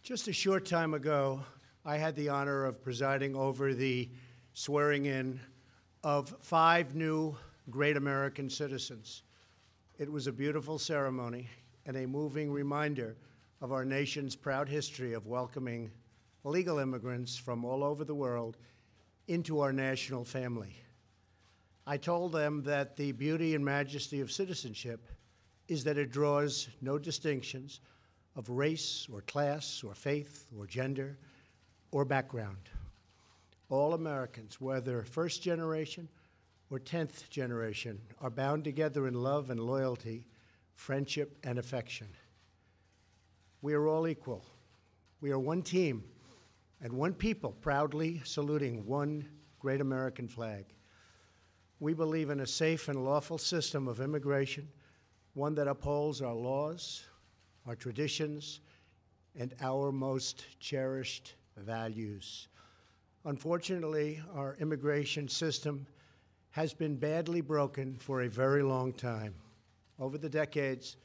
Just a short time ago, I had the honor of presiding over the swearing-in of 5 new great American citizens. It was a beautiful ceremony and a moving reminder of our nation's proud history of welcoming legal immigrants from all over the world into our national family. I told them that the beauty and majesty of citizenship is that it draws no distinctions of race or class or faith or gender or background. All Americans, whether first generation or 10th generation, are bound together in love and loyalty, friendship and affection. We are all equal. We are one team and one people proudly saluting one great American flag. We believe in a safe and lawful system of immigration, one that upholds our laws, our traditions, and our most cherished values. Unfortunately, our immigration system has been badly broken for a very long time. Over the decades,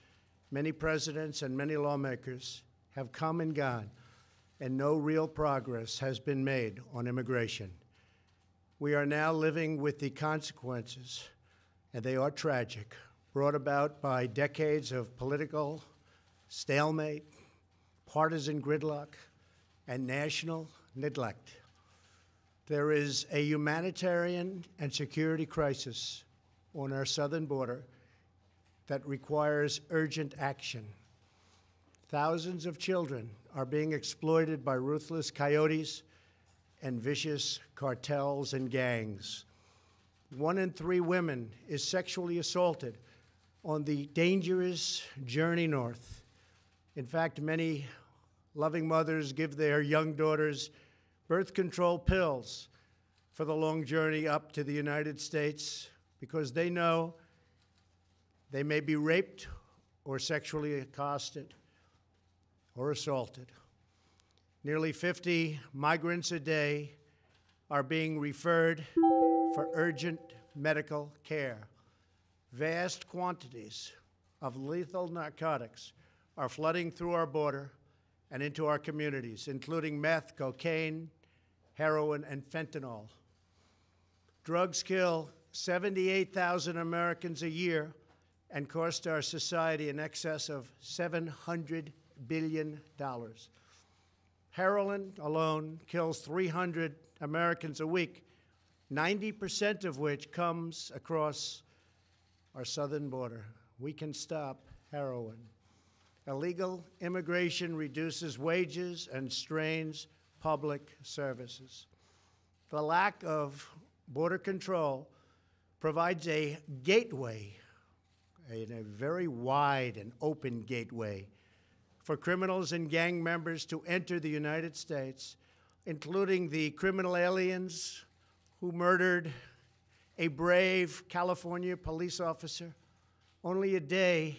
many presidents and many lawmakers have come and gone, and no real progress has been made on immigration. We are now living with the consequences, and they are tragic, brought about by decades of political stalemate, partisan gridlock, and national neglect. There is a humanitarian and security crisis on our southern border that requires urgent action. Thousands of children are being exploited by ruthless coyotes and vicious cartels and gangs. 1 in 3 women is sexually assaulted on the dangerous journey north. In fact, many loving mothers give their young daughters birth control pills for the long journey up to the United States because they know they may be raped or sexually accosted or assaulted. Nearly 50 migrants a day are being referred for urgent medical care. Vast quantities of lethal narcotics are flooding through our border and into our communities, including meth, cocaine, heroin, and fentanyl. Drugs kill 78,000 Americans a year and cost our society in excess of $700 billion. Heroin alone kills 300 Americans a week, 90% of which comes across our southern border. We can stop heroin. Illegal immigration reduces wages and strains public services. The lack of border control provides a gateway, a very wide and open gateway, for criminals and gang members to enter the United States, including the criminal aliens who murdered a brave California police officer only a day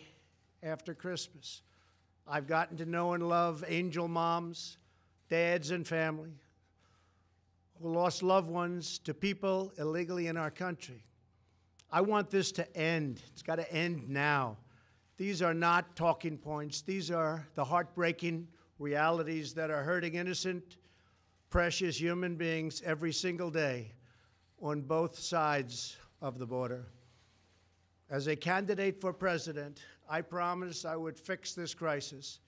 after Christmas. I've gotten to know and love angel moms, dads, and family who lost loved ones to people illegally in our country. I want this to end. It's got to end now. These are not talking points. These are the heartbreaking realities that are hurting innocent, precious human beings every single day on both sides of the border. As a candidate for president, I promised I would fix this crisis,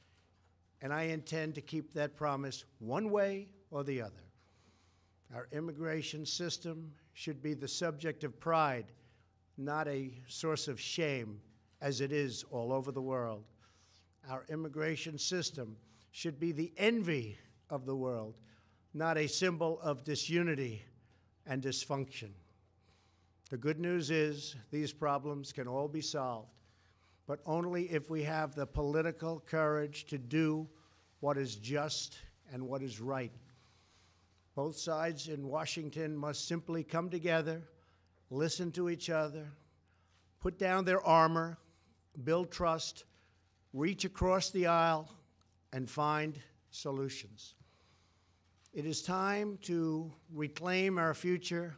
and I intend to keep that promise one way or the other. Our immigration system should be the subject of pride, not a source of shame, as it is all over the world. Our immigration system should be the envy of the world, not a symbol of disunity and dysfunction. The good news is these problems can all be solved, but only if we have the political courage to do what is just and what is right. Both sides in Washington must simply come together, listen to each other, put down their armor, build trust, reach across the aisle, and find solutions. It is time to reclaim our future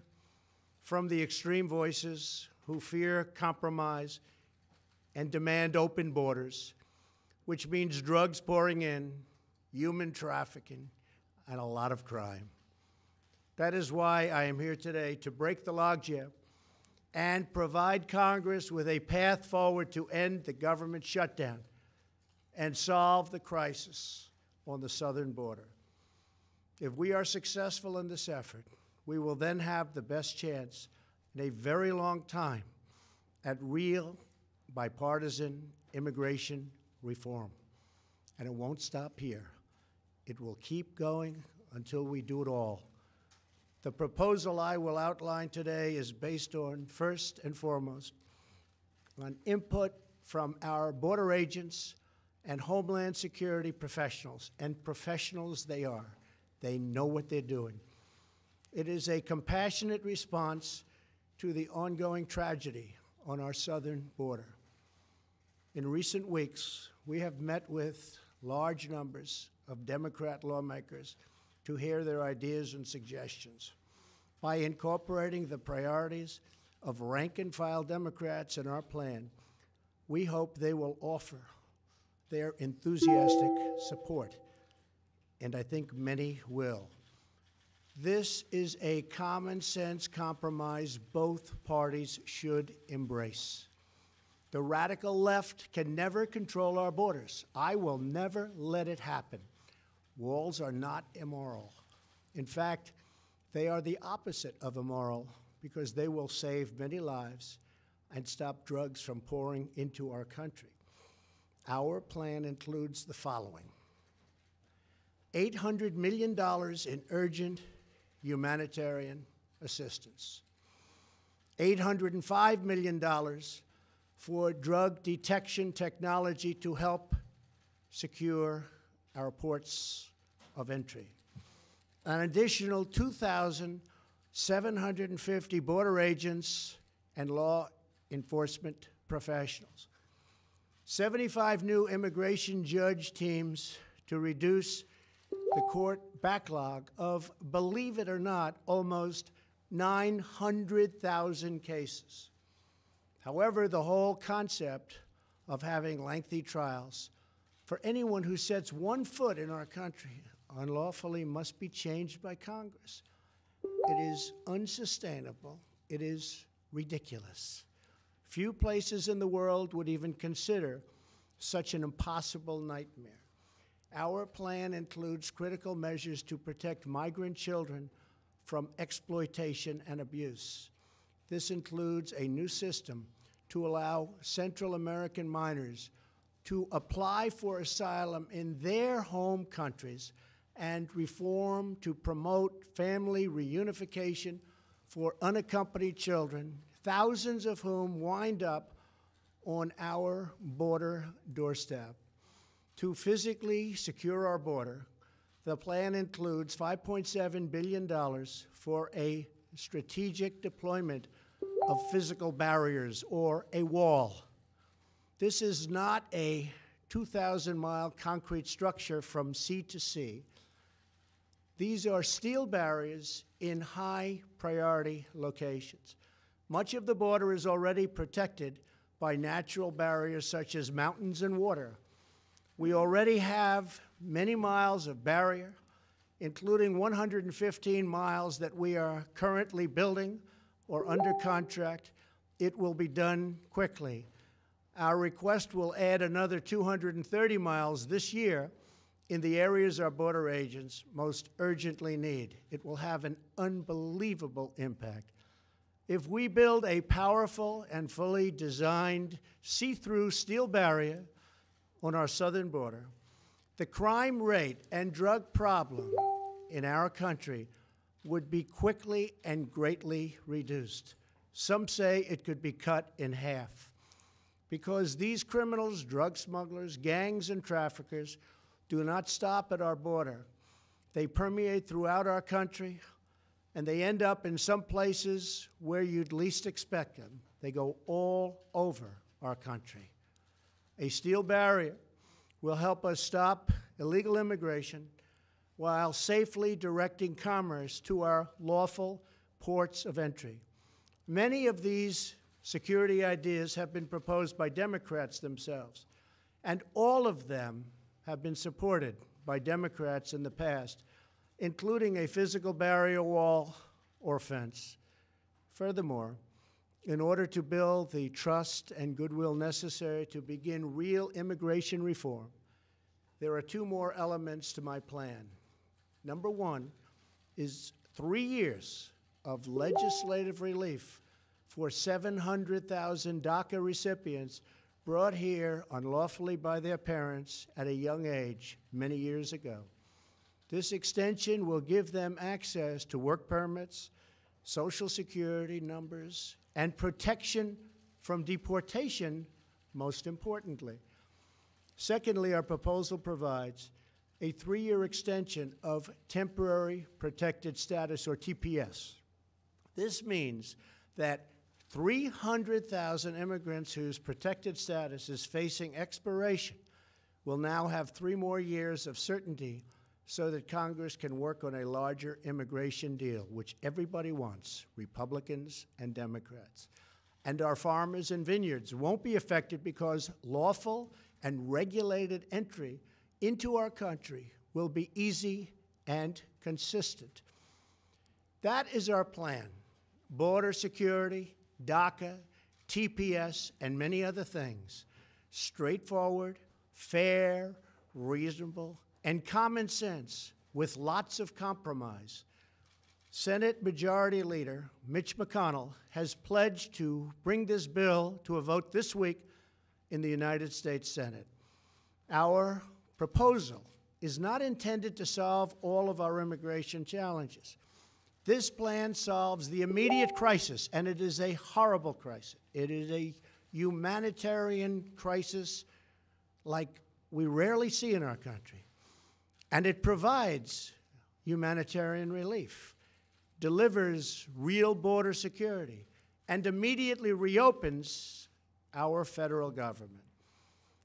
from the extreme voices who fear compromise and demand open borders, which means drugs pouring in, human trafficking, and a lot of crime. That is why I am here today to break the logjam and provide Congress with a path forward to end the government shutdown and solve the crisis on the southern border. If we are successful in this effort, we will then have the best chance in a very long time at real bipartisan immigration reform. And it won't stop here. It will keep going until we do it all. The proposal I will outline today is based on, first and foremost, on input from our border agents and Homeland Security professionals, and professionals they are. They know what they're doing. It is a compassionate response to the ongoing tragedy on our southern border. In recent weeks, we have met with large numbers of Democrat lawmakers to hear their ideas and suggestions. By incorporating the priorities of rank-and-file Democrats in our plan, we hope they will offer their enthusiastic support, and I think many will. This is a common-sense compromise both parties should embrace. The radical left can never control our borders. I will never let it happen. Walls are not immoral. In fact, they are the opposite of immoral because they will save many lives and stop drugs from pouring into our country. Our plan includes the following: $800 million in urgent humanitarian assistance, $805 million for drug detection technology to help secure our ports of entry, an additional 2,750 border agents and law enforcement professionals, 75 new immigration judge teams to reduce the court backlog of, believe it or not, almost 900,000 cases. However, the whole concept of having lengthy trials for anyone who sets one foot in our country unlawfully must be changed by Congress. It is unsustainable. It is ridiculous. Few places in the world would even consider such an impossible nightmare. Our plan includes critical measures to protect migrant children from exploitation and abuse. This includes a new system to allow Central American minors to apply for asylum in their home countries and reform to promote family reunification for unaccompanied children, thousands of whom wind up on our border doorstep. To physically secure our border, the plan includes $5.7 billion for a strategic deployment of physical barriers, or a wall. This is not a 2,000-mile concrete structure from sea to sea. These are steel barriers in high-priority locations. Much of the border is already protected by natural barriers such as mountains and water. We already have many miles of barrier, including 115 miles that we are currently building or under contract. It will be done quickly. Our request will add another 230 miles this year in the areas our border agents most urgently need. It will have an unbelievable impact. If we build a powerful and fully designed see-through steel barrier on our southern border, the crime rate and drug problem in our country would be quickly and greatly reduced. Some say it could be cut in half. Because these criminals, drug smugglers, gangs, and traffickers do not stop at our border. They permeate throughout our country, and they end up in some places where you'd least expect them. They go all over our country. A steel barrier will help us stop illegal immigration while safely directing commerce to our lawful ports of entry. Many of these security ideas have been proposed by Democrats themselves, and all of them have been supported by Democrats in the past, including a physical barrier wall or fence. Furthermore, in order to build the trust and goodwill necessary to begin real immigration reform, there are two more elements to my plan. Number one is 3 years of legislative relief for 700,000 DACA recipients brought here unlawfully by their parents at a young age many years ago. This extension will give them access to work permits, Social Security numbers, and protection from deportation, most importantly. Secondly, our proposal provides a 3-year extension of temporary protected status, or TPS. This means that 300,000 immigrants whose protected status is facing expiration will now have 3 more years of certainty so that Congress can work on a larger immigration deal, which everybody wants, Republicans and Democrats. And our farmers and vineyards won't be affected because lawful and regulated entry into our country will be easy and consistent. That is our plan: border security, DACA, TPS, and many other things. Straightforward, fair, reasonable, and common sense with lots of compromise. Senate Majority Leader Mitch McConnell has pledged to bring this bill to a vote this week in the United States Senate. Our proposal is not intended to solve all of our immigration challenges. This plan solves the immediate crisis, and it is a horrible crisis. It is a humanitarian crisis like we rarely see in our country. And it provides humanitarian relief, delivers real border security, and immediately reopens our federal government.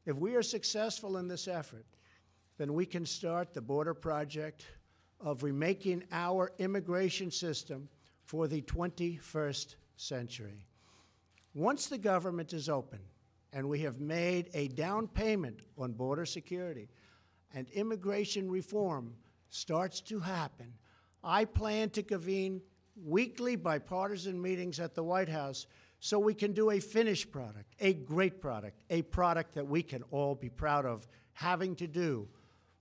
If we are successful in this effort, then we can start the border project of remaking our immigration system for the 21st century. Once the government is open and we have made a down payment on border security and immigration reform starts to happen, I plan to convene weekly bipartisan meetings at the White House so we can do a finished product, a great product, a product that we can all be proud of having to do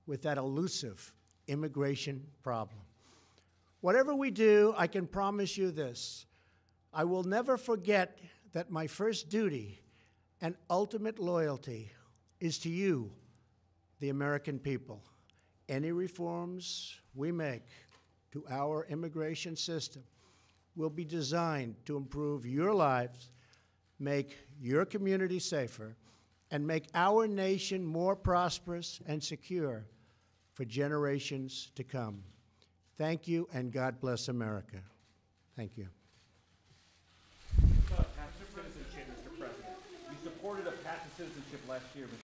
with that elusive immigration problem. Whatever we do, I can promise you this: I will never forget that my first duty and ultimate loyalty is to you, the American people. Any reforms we make to our immigration system will be designed to improve your lives, make your community safer, and make our nation more prosperous and secure for generations to come. Thank you, and God bless America. Thank you. Path to citizenship, Mr. President. You supported a path to citizenship last year, Mr.